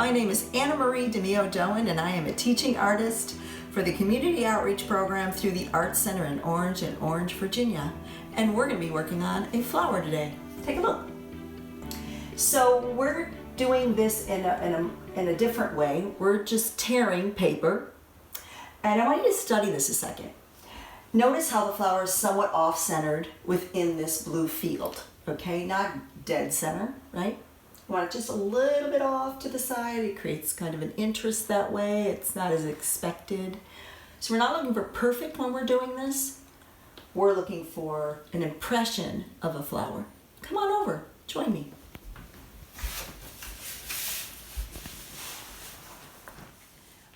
My name is Anna Marie DeMio-Doan, and I am a teaching artist for the Community Outreach Program through the Arts Center in Orange, Virginia. And we're going to be working on a flower today. Take a look. So we're doing this in a different way. We're just tearing paper. And I want you to study this a second. Notice how the flower is somewhat off-centered within this blue field, okay? Not dead center, right? You want it just a little bit off to the side. It creates kind of an interest that way. It's not as expected. So we're not looking for perfect when we're doing this. We're looking for an impression of a flower. Come on over, join me.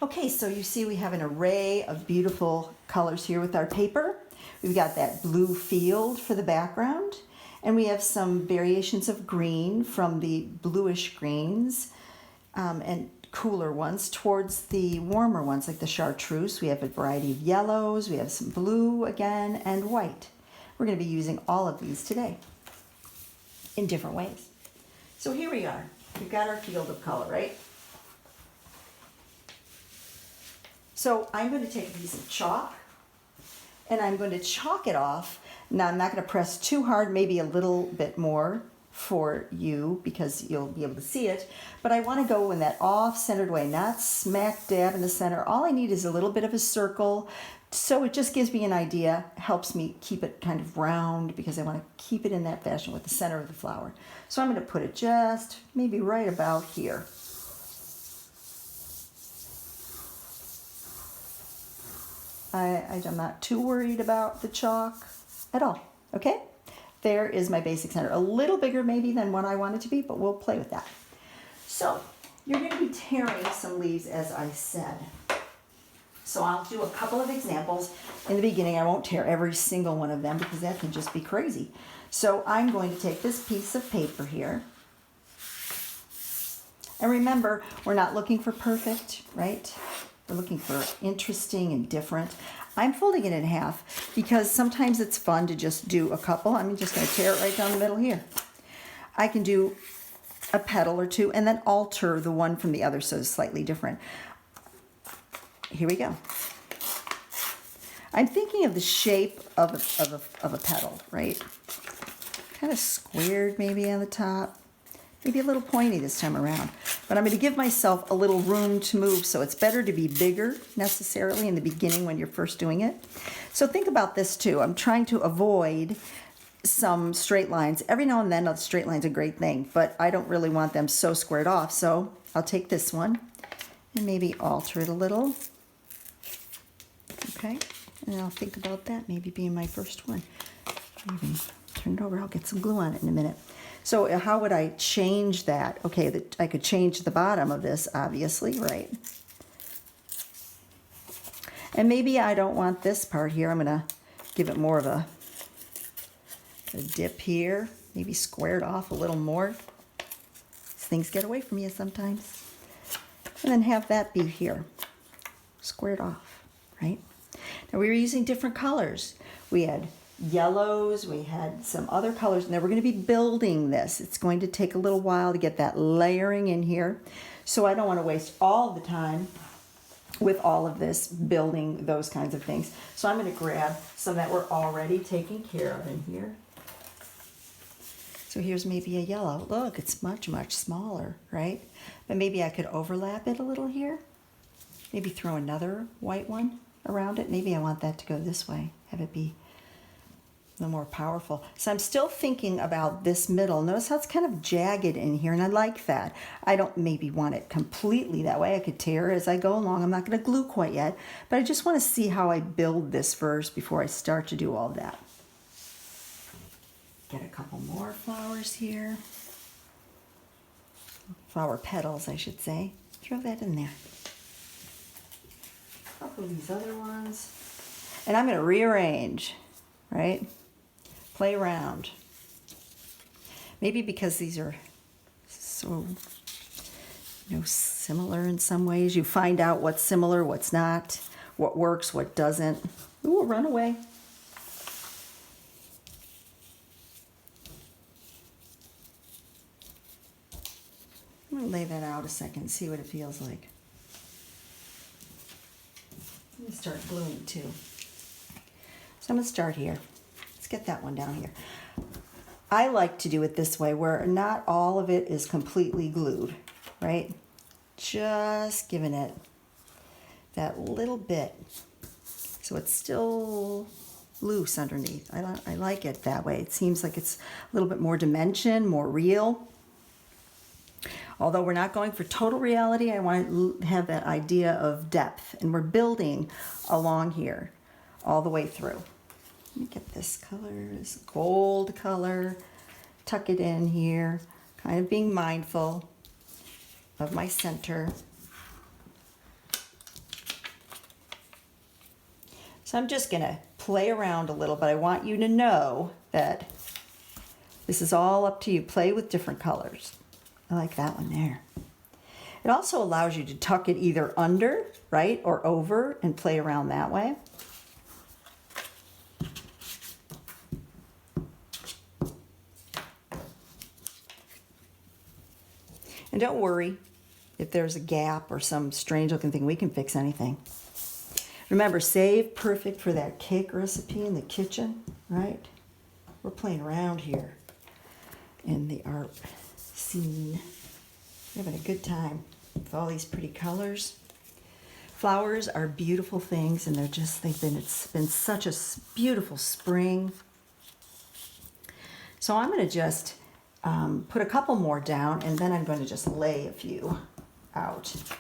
Okay, so you see we have an array of beautiful colors here with our paper. We've got that blue field for the background, and we have some variations of green from the bluish greens and cooler ones towards the warmer ones like the chartreuse. We have a variety of yellows, we have some blue again, and white. We're going to be using all of these today in different ways. So here we are. We've got our field of color, right? So I'm going to take a piece of chalk and I'm going to chalk it off. Now I'm not going to press too hard, maybe a little bit more for you because you'll be able to see it. But I want to go in that off-centered way, not smack dab in the center. All I need is a little bit of a circle. So it just gives me an idea, helps me keep it kind of round because I want to keep it in that fashion with the center of the flower. So I'm going to put it just maybe right about here. I'm not too worried about the chalk at all, okay? There is my basic center. A little bigger maybe than what I want it to be, but we'll play with that. So you're going to be tearing some leaves, as I said. So I'll do a couple of examples. In the beginning, I won't tear every single one of them because that can just be crazy. So I'm going to take this piece of paper here. And remember, we're not looking for perfect, right? We're looking for interesting and different. I'm folding it in half because sometimes it's fun to just do a couple. I'm just going to tear it right down the middle here. I can do a petal or two and then alter the one from the other so it's slightly different. Here we go. I'm thinking of the shape of a petal, right? Kind of squared maybe on the top. Maybe a little pointy this time around. But I'm going to give myself a little room to move, so it's better to be bigger necessarily in the beginning when you're first doing it. So think about this too. I'm trying to avoid some straight lines. Every now and then a straight line's a great thing, but I don't really want them so squared off. So I'll take this one and maybe alter it a little. Okay, and I'll think about that maybe being my first one. Maybe turn it over. I'll get some glue on it in a minute. So how would I change that? Okay, I could change the bottom of this, obviously, right? And maybe I don't want this part here. I'm going to give it more of a dip here. Maybe square it off a little more. These things get away from you sometimes. And then have that be here, squared off, right? Now we were using different colors. We had yellows, we had some other colors, and then we're going to be building this. It's going to take a little while to get that layering in here. So I don't want to waste all the time with all of this building those kinds of things. So I'm going to grab some that we're already taking care of in here. So here's maybe a yellow. Look, it's much, much smaller, right? But maybe I could overlap it a little here. Maybe throw another white one around it. Maybe I want that to go this way, have it be a little more powerful. So I'm still thinking about this middle. Notice how it's kind of jagged in here, and I like that. I don't maybe want it completely that way. I could tear as I go along. I'm not going to glue quite yet, but I just want to see how I build this first before I start to do all that. Get a couple more flowers here. Flower petals, I should say. Throw that in there. A couple of these other ones. And I'm going to rearrange, right? Play around. Maybe because these are so, similar in some ways. You find out what's similar, what's not, what works, what doesn't. Ooh, run away. I'm going to lay that out a second and see what it feels like. Let me start gluing too. So I'm going to start here. Let's get that one down here. I like to do it this way where not all of it is completely glued, right? Just giving it that little bit so it's still loose underneath. I like it that way. It seems like it's a little bit more dimension, more real. Although we're not going for total reality, I want to have that idea of depth, and we're building along here all the way through. Let me get this color, this gold color, tuck it in here, kind of being mindful of my center. So I'm just gonna play around a little, but I want you to know that this is all up to you. Play with different colors. I like that one there. It also allows you to tuck it either under, right, or over and play around that way. And don't worry if there's a gap or some strange looking thing, we can fix anything. Remember, save perfect for that cake recipe in the kitchen, right? We're playing around here in the art scene. We're having a good time with all these pretty colors. Flowers are beautiful things, and it's been such a beautiful spring. So I'm going to just put a couple more down, and then I'm going to just lay a few out. There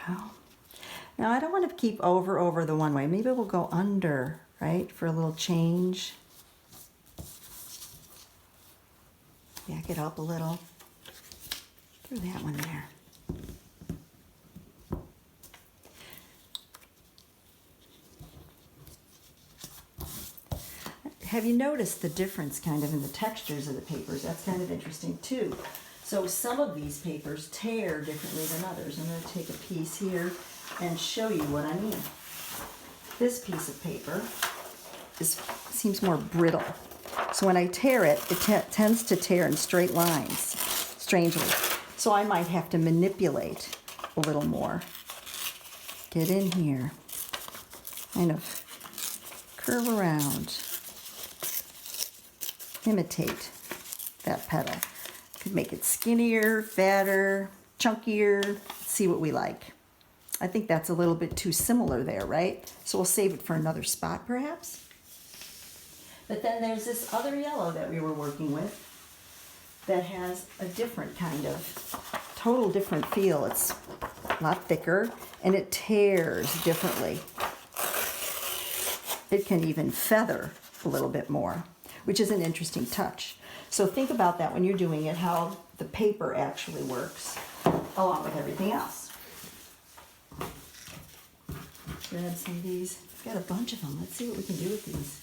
we go. Now I don't want to keep over the one way. Maybe we'll go under, right, for a little change. Back it up a little. Through that one there. Have you noticed the difference kind of in the textures of the papers? That's kind of interesting too. So some of these papers tear differently than others. I'm going to take a piece here and show you what I mean. This piece of paper seems more brittle. So when I tear it, it tends to tear in straight lines, strangely. So I might have to manipulate a little more. Get in here, kind of curve around, imitate that petal. Could make it skinnier, fatter, chunkier, see what we like. I think that's a little bit too similar there, right? So we'll save it for another spot perhaps. But then there's this other yellow that we were working with that has a different kind of, total different feel. It's a lot thicker and it tears differently. It can even feather a little bit more, which is an interesting touch. So think about that when you're doing it, how the paper actually works along with everything else. Grab some of these. I've got a bunch of them. Let's see what we can do with these.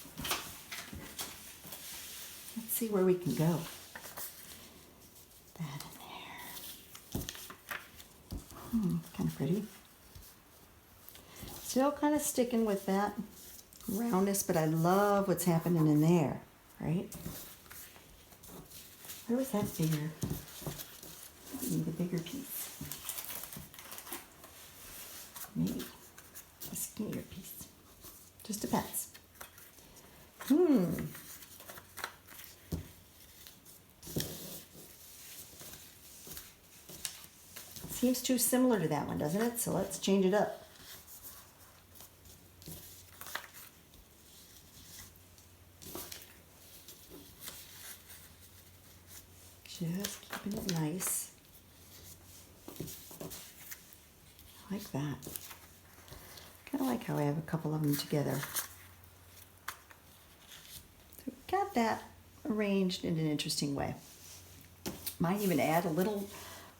Let's see where we can go. That in there. Kind of pretty. Still kind of sticking with that roundness, but I love what's happening in there, right? Where was that bigger? I need a bigger piece. Maybe a skinnier piece. Just depends. Seems too similar to that one, doesn't it? So let's change it up. Just keeping it nice. I like that. Kind of like how I have a couple of them together. So we've got that arranged in an interesting way. Might even add a little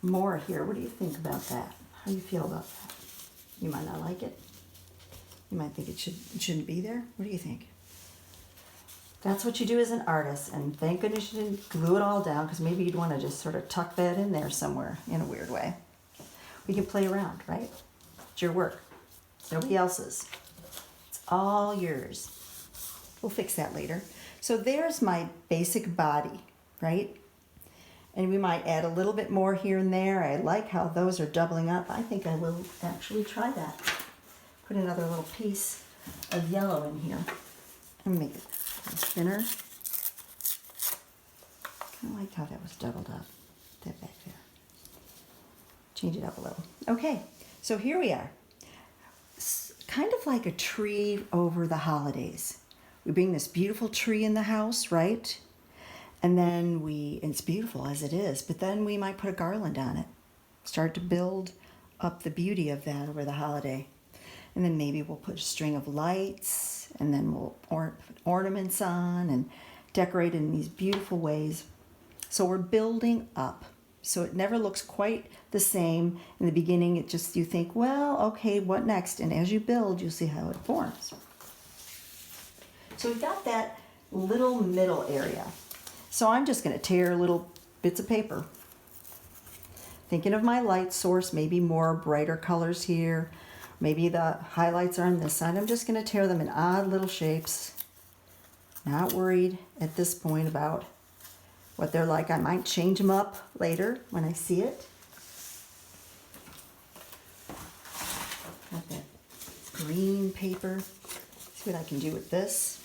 more here. What do you think about that? How do you feel about that? You might not like it. You might think it shouldn't be there. What do you think? That's what you do as an artist, and thank goodness you didn't glue it all down, because maybe you'd want to just sort of tuck that in there somewhere in a weird way. We can play around, right? It's your work. It's nobody else's. It's all yours. We'll fix that later. So there's my basic body, right? And we might add a little bit more here and there. I like how those are doubling up. I think I will actually try that. Put another little piece of yellow in here and make it thinner. Kind of like how that was doubled up, that back there. Change it up a little. Okay, so here we are. It's kind of like a tree over the holidays. We bring this beautiful tree in the house, right? And then it's beautiful as it is, but then we might put a garland on it. Start to build up the beauty of that over the holiday. And then maybe we'll put a string of lights, and then we'll put ornaments on and decorate in these beautiful ways. So we're building up. So it never looks quite the same. In the beginning, it just, you think, well, okay, what next? And as you build, you'll see how it forms. So we've got that little middle area. So I'm just going to tear little bits of paper. Thinking of my light source, maybe more brighter colors here. Maybe the highlights are on this side. I'm just going to tear them in odd little shapes. Not worried at this point about what they're like. I might change them up later when I see it. Got that green paper. See what I can do with this.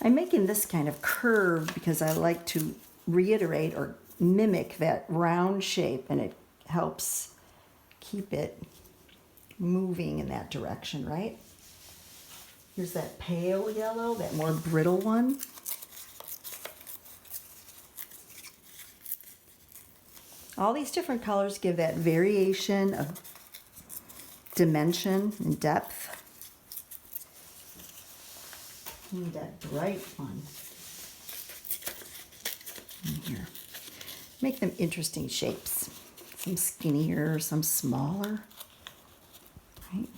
I'm making this kind of curved because I like to reiterate or mimic that round shape, and it helps keep it moving in that direction, right? Here's that pale yellow, that more brittle one. All these different colors give that variation of dimension and depth. Need that bright one in here. Make them interesting shapes. Some skinnier, some smaller. Right?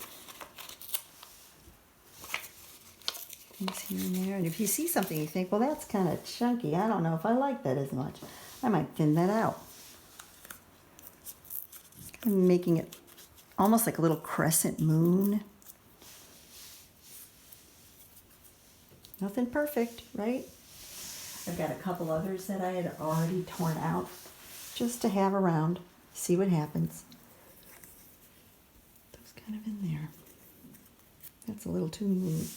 Things here and there. And if you see something you think, well, that's kind of chunky. I don't know if I like that as much. I might thin that out. I'm making it almost like a little crescent moon. Nothing perfect, right? I've got a couple others that I had already torn out just to have around, see what happens. Those kind of in there. That's a little too moon.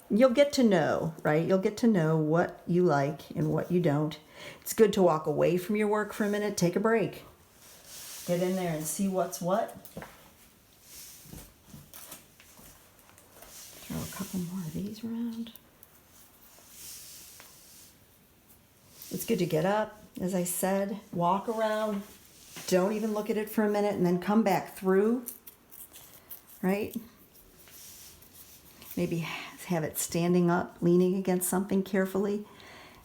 You'll get to know, right? You'll get to know what you like and what you don't. It's good to walk away from your work for a minute, take a break. Get in there and see what's what. Throw a couple more of these around. It's good to get up, as I said, walk around, don't even look at it for a minute, and then come back through, right? Maybe have it standing up, leaning against something carefully,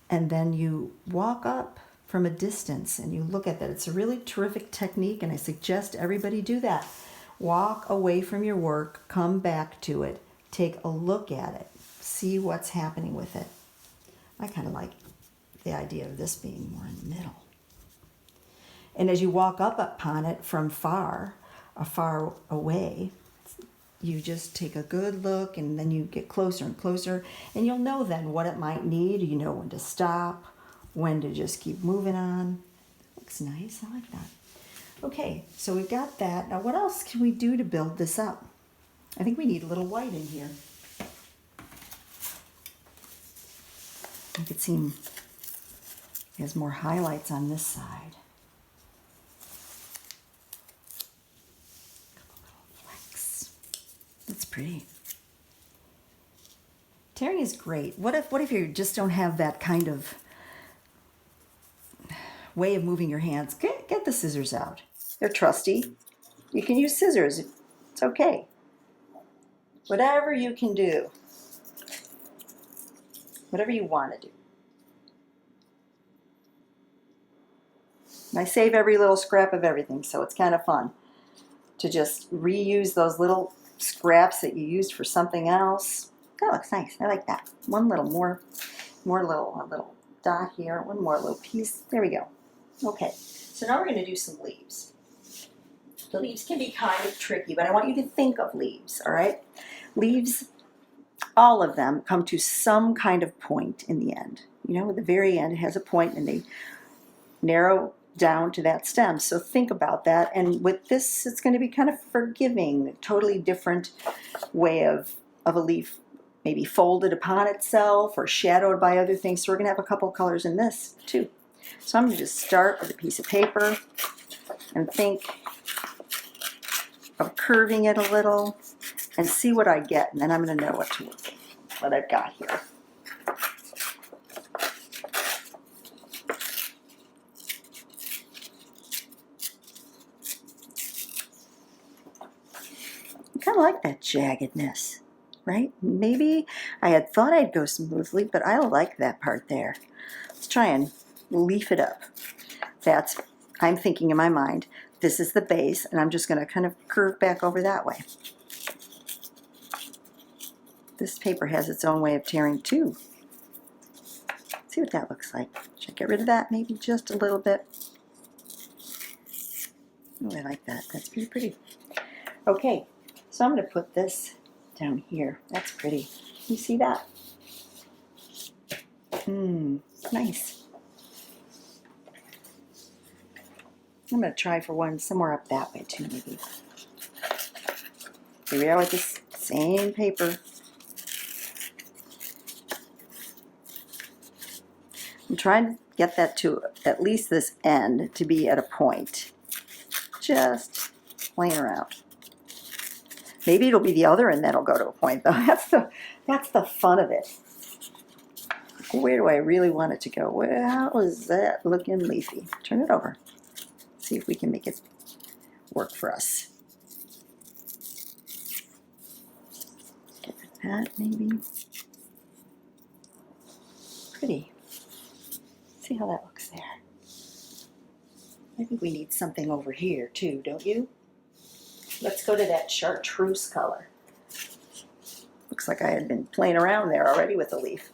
and then you walk up from a distance and you look at that. It's a really terrific technique, and I suggest everybody do that. Walk away from your work, come back to it, take a look at it, see what's happening with it. I kind of like the idea of this being more in the middle. And as you walk up upon it from far away, you just take a good look, and then you get closer and closer, and you'll know then what it might need. You know when to stop, when to just keep moving on. Looks nice, I like that. Okay, so we've got that. Now what else can we do to build this up? I think we need a little white in here. Make it seem it has more highlights on this side. A couple little flecks. That's pretty. Tearing is great. What if you just don't have that kind of way of moving your hands? Get the scissors out. They're trusty. You can use scissors. It's okay. Whatever you can do. Whatever you want to do. I save every little scrap of everything, so it's kind of fun to just reuse those little scraps that you used for something else. That looks nice. I like that. One little more little dot here. One more little piece. There we go. Okay, so now we're going to do some leaves. The leaves can be kind of tricky, but I want you to think of leaves, all right? Leaves all of them come to some kind of point in the end. You know, at the very end it has a point and they narrow down to that stem. So think about that. And with this, it's going to be kind of forgiving, a totally different way of a leaf, maybe folded upon itself or shadowed by other things. So we're going to have a couple colors in this too. So I'm going to just start with a piece of paper and think of curving it a little and see what I get, and then I'm going to know what I've got here. I kind of like that jaggedness, right? Maybe I had thought I'd go smoothly, but I like that part there. Let's try and leaf it up. I'm thinking in my mind, this is the base, and I'm just going to kind of curve back over that way. This paper has its own way of tearing too. Let's see what that looks like. Should I get rid of that maybe just a little bit? Oh, I like that. That's pretty pretty. Okay, so I'm going to put this down here. That's pretty. You see that? Nice. I'm going to try for one somewhere up that way too, maybe. Here we are with this same paper. I'm trying to get that to at least this end to be at a point. Just playing around. Maybe it'll be the other end that'll go to a point though. That's the fun of it. Where do I really want it to go? Well, how is that looking leafy? Turn it over. See if we can make it work for us. Get rid of that maybe. Pretty. See how that looks there. I think we need something over here too, don't you? Let's go to that chartreuse color. Looks like I had been playing around there already with the leaf.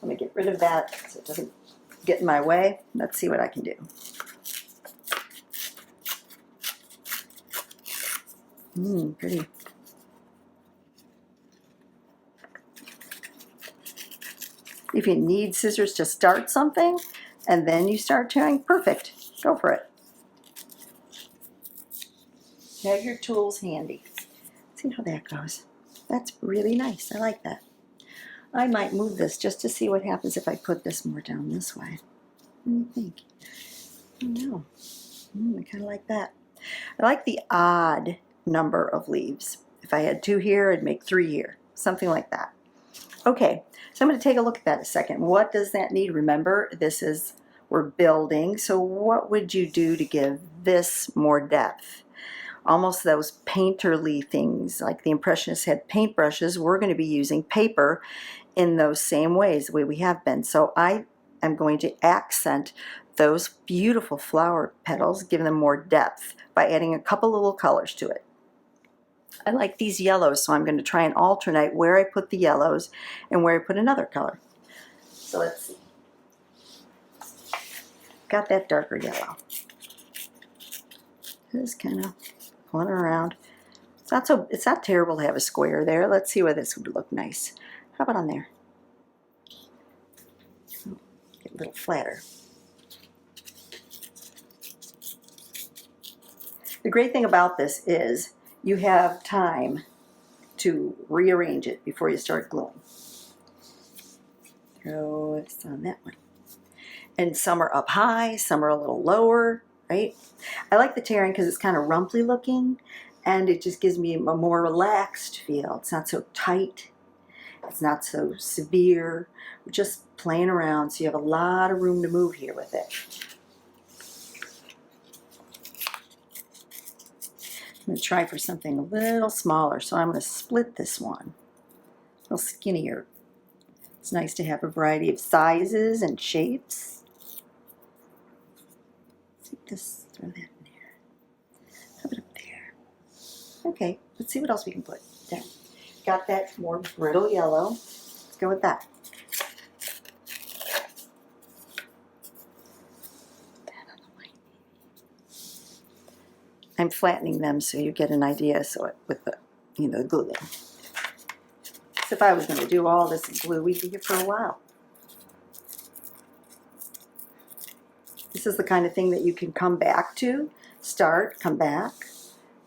Let me get rid of that so it doesn't get in my way. Let's see what I can do. Pretty. If you need scissors to start something and then you start tearing, perfect. Go for it. Have your tools handy. See how that goes. That's really nice. I like that. I might move this just to see what happens if I put this more down this way. What do you think? I don't know. I kind of like that. I like the odd number of leaves. If I had 2 here, I'd make 3 here. Something like that. Okay, so I'm going to take a look at that a second. What does that need? Remember, we're building. So what would you do to give this more depth? Almost those painterly things, like the Impressionists had paintbrushes, we're going to be using paper in those same ways, the way we have been. So I am going to accent those beautiful flower petals, give them more depth by adding a couple little colors to it. I like these yellows, so I'm going to try and alternate where I put the yellows and where I put another color. So let's see. Got that darker yellow. Just kind of pulling around. It's not terrible to have a square there. Let's see where this would look nice. How about on there? Get a little flatter. The great thing about this is you have time to rearrange it before you start gluing. Throw this on that one. And some are up high, some are a little lower, right? I like the tearing because it's kind of rumply looking and it just gives me a more relaxed feel. It's not so tight. It's not so severe. We're just playing around, so you have a lot of room to move here with it. I'm going to try for something a little smaller, so I'm going to split this one. A little skinnier. It's nice to have a variety of sizes and shapes. Just throw that in there. How about up there? Okay, let's see what else we can put there. Got that more brittle yellow. Let's go with that. I'm flattening them so you get an idea. So with the gluing. If I was going to do all this in blue, we'd be here for a while. This is the kind of thing that you can come back to, start, come back.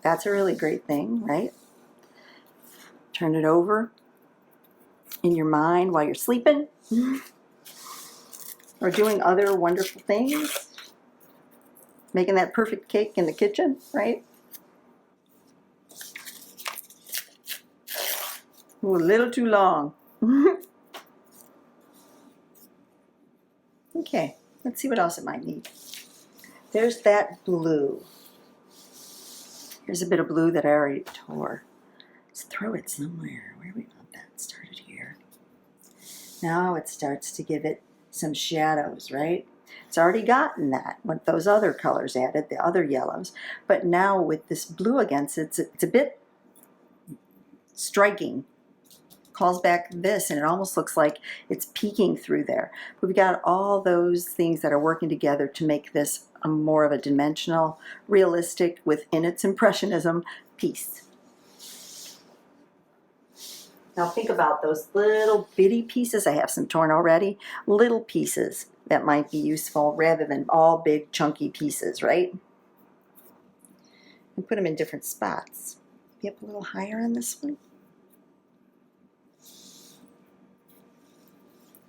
That's a really great thing, right? Turn it over in your mind while you're sleeping or doing other wonderful things. Making that perfect cake in the kitchen, right? Ooh, a little too long. Okay, let's see what else it might need. There's that blue. Here's a bit of blue that I already tore. Let's throw it somewhere. Where do we want that? Started here. Now it starts to give it some shadows, right? It's already gotten that, what those other colors added, the other yellows. But now with this blue against it, it's a bit striking. Calls back this, and it almost looks like it's peeking through there. But we've got all those things that are working together to make this a more of a dimensional, realistic, within its impressionism piece. Now think about those little bitty pieces. I have some torn already. Little pieces that might be useful rather than all big chunky pieces, right? And put them in different spots. Be up a little higher on this one.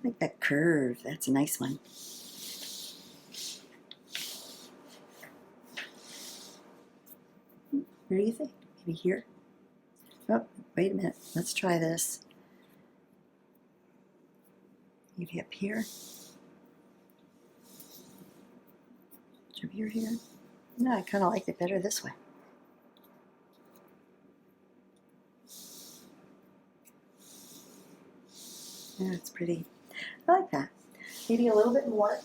I like that curve. That's a nice one. Where do you think? Maybe here? Oh, wait a minute. Let's try this. Maybe up here. Over here. No, I kind of like it better this way. Yeah, it's pretty. I like that. Maybe a little bit more.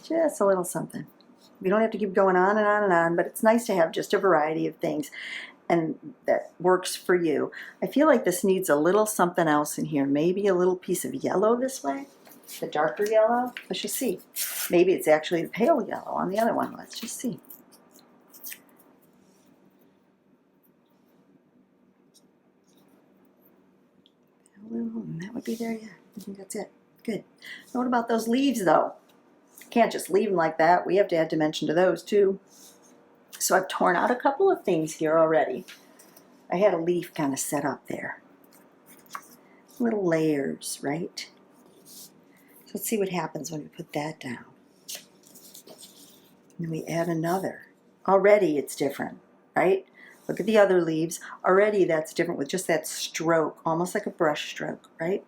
Just a little something. We don't have to keep going on and on and on, but it's nice to have just a variety of things and that works for you. I feel like this needs a little something else in here. Maybe a little piece of yellow this way. The darker yellow. Let's just see. Maybe it's actually the pale yellow on the other one. Let's just see. And that would be there, yeah. I think that's it. Good. Now what about those leaves, though? Can't just leave them like that. We have to add dimension to those, too. So I've torn out a couple of things here already. I had a leaf kind of set up there. Little layers, right? So let's see what happens when we put that down. And then we add another. Already it's different, right? Look at the other leaves. Already that's different with just that stroke, almost like a brush stroke, right?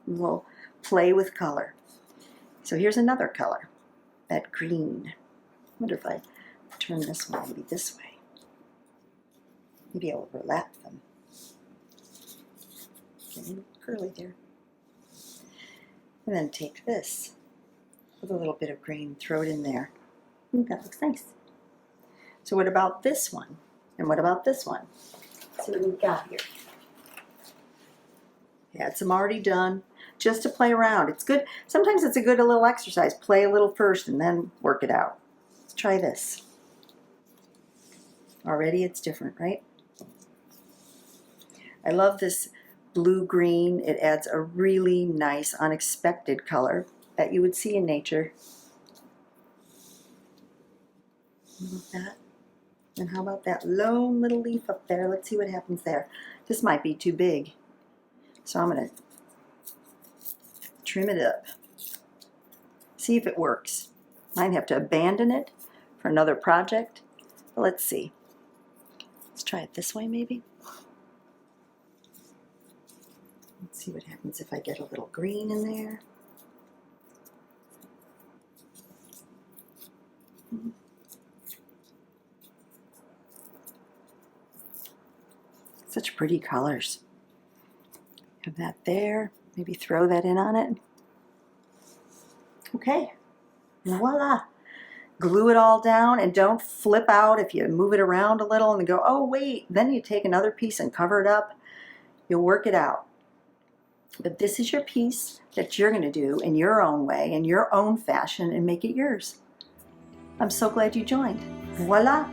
A little play with color. So here's another color, that green. I wonder if I turn this one maybe this way. Maybe I'll overlap them. Okay, curly there. And then take this with a little bit of green, throw it in there. Ooh, that looks nice. So what about this one? And what about this one? Let's see what we've got here. Had some already done, just to play around. It's good. Sometimes it's a good little exercise. Play a little first and then work it out. Let's try this. Already it's different, right? I love this blue-green. It adds a really nice, unexpected color that you would see in nature. Like that. And how about that lone little leaf up there? Let's see what happens there. This might be too big. So I'm going to trim it up. See if it works. Might have to abandon it for another project. But let's see. Let's try it this way maybe. Let's see what happens if I get a little green in there. Such pretty colors. Have that there. Maybe throw that in on it. Okay. Voila. Glue it all down and don't flip out if you move it around a little and go, oh wait, then you take another piece and cover it up. You'll work it out. But this is your piece that you're going to do in your own way, in your own fashion, and make it yours. I'm so glad you joined. Voila.